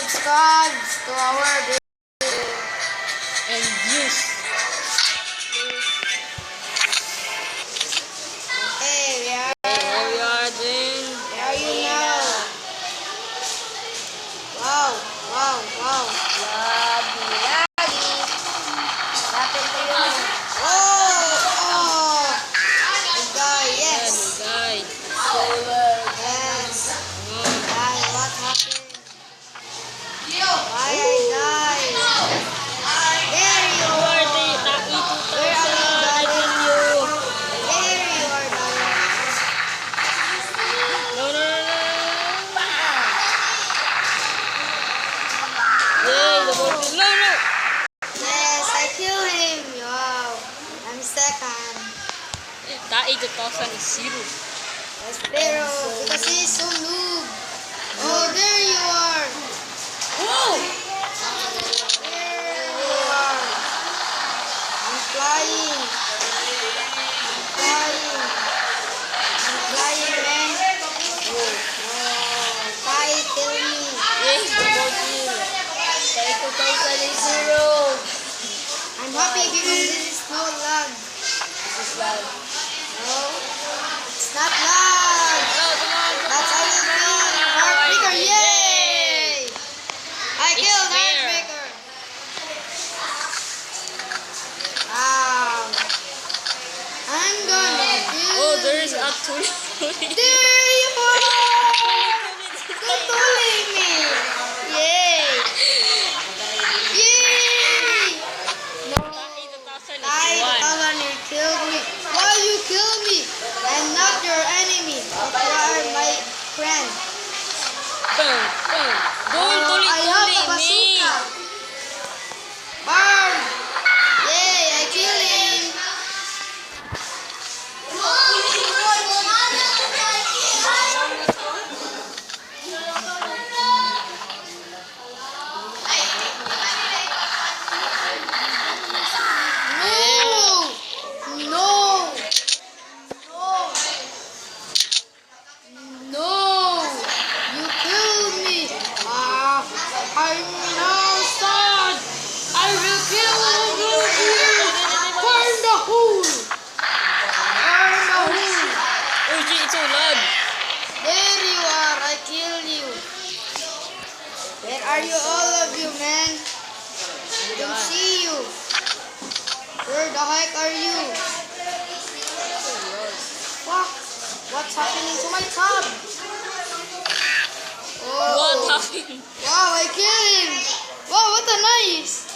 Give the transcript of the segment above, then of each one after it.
subscribe to our video and views. Okay, we are. Here we are doing. Where are you now? Wow, wow, wow. Lobby, lobby. Happened to you? Oh! You die, yes. Guys. Yes. Die, what happened? Why I die? There you are. Where are you dying? There you are dying. No. Yay, the boat. No. Yes, I kill him. Wow. I'm second. That 8,000 is zero. Yes, pero because he's so noob. Oh, there you are. Whoa! There you are. I'm flying. I'm flying, man. Oh, Kai, kill me. Yes, the boat is. 8,000 is zero. I'm happy because this is no lag. This is live. No, it's not lag. That's how you kill Heartbreaker. Yay! I It's killed fair. Heartbreaker. I'm gonna kill Oh, there is you. actually. There you are! Tutulin me! Yay! Yay! No! 8,000 is Kai, one. Kalan, you killed me. Why you kill me? I'm not your enemy, but you are my friend. Boom. Don't I have a me. bazooka. Burn! Yay, I kill him. No, you killed me. I'm now sad. I will kill you. Burn the hole. Burn the hole. Oh, gee, it's so loud. There you are. I kill you. Where are you, all of you, man? I don't see you. Where the heck are you? Fuck. What's happening to my tab? Oh. What happened? Wow, I killed him. Wow, what a nice.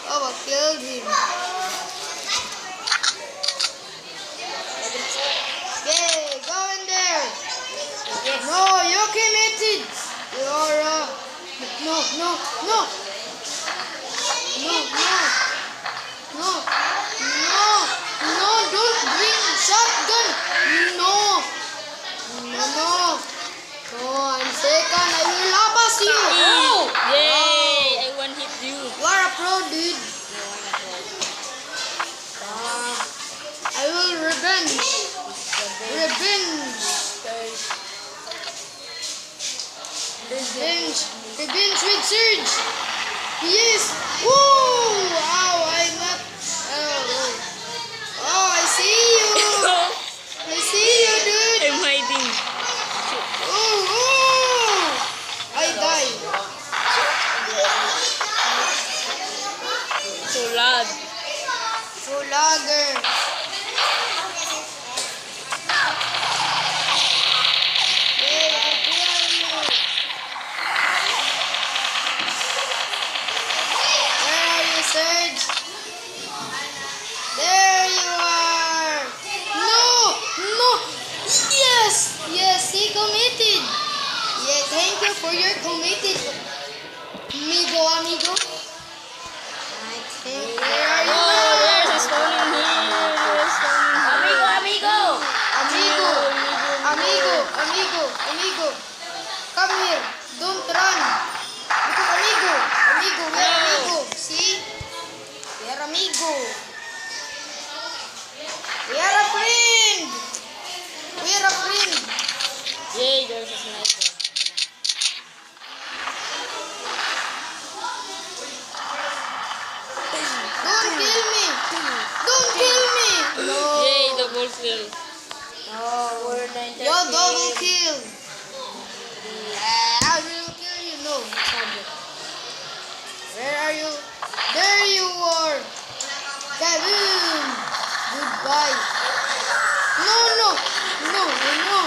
Oh, I killed him. Yay, go in there. No, you committed. You're No, don't bring shotgun. No, I'm second. I will lapas you. Oh, Yay! I one hit you. you are a pro, dude. I will revenge. Revenge with Surge. Yes. Woo! Wow, I'm not. Oh, I see you. I see you, dude. I'm hiding. Oh, I died. So loud. So lager. Yay, I kill you. Where are you, Surge? There you are. No. Yes, he committed. Yeah, thank you for your committed. Amigo. I think, where are you Oh, now? there's a spawning here. Amigo. Come here. Don't run. Because amigo, we're amigo. See? We're amigo. We are a friend. Yay, there's a sniper. Don't kill me! Don't kill me! No! Yay, double kill. No! Yo, double kill! I will kill you. No, sabi. Where are you? There you are! Kaboom! Goodbye! No, no! No, no, no!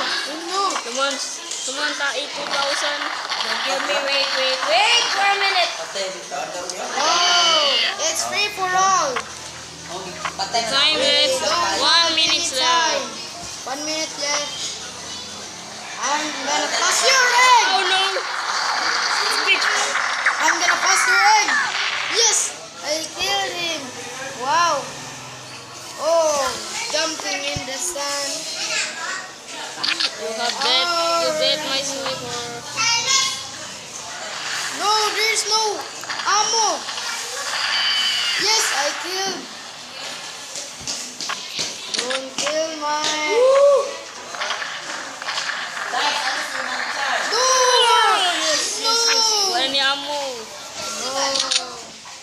Come on, tae 2,000. Don't kill me, wait for a minute. Oh! It's free for all! The time is 1 minute left. 1 minute left. I'm gonna toss your egg! Oh no! Big. I'm gonna toss your egg! Yes! I killed him! Wow! Oh! Jumping in the sun. You dead my sniper. No, there's no ammo! Yes, I killed! Don't kill my... No! No! Any ammo? No!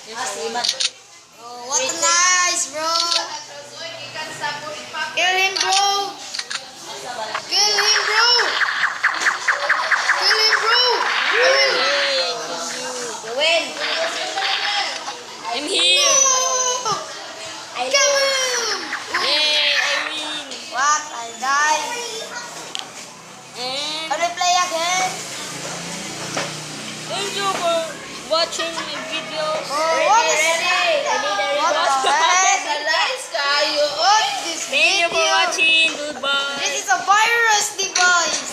Yes, Oh, what a nice, bro! Kill him, bro! Kill him, bro! Kill him, bro! I will... Yay, kill you. You win! I'm here. No! Kill him! Yay, I win. What? I died. And Can we play again? thank you for watching my video. Oh, what is... What the heck? What this Thank you for video? watching. Goodbye. This is a virus device.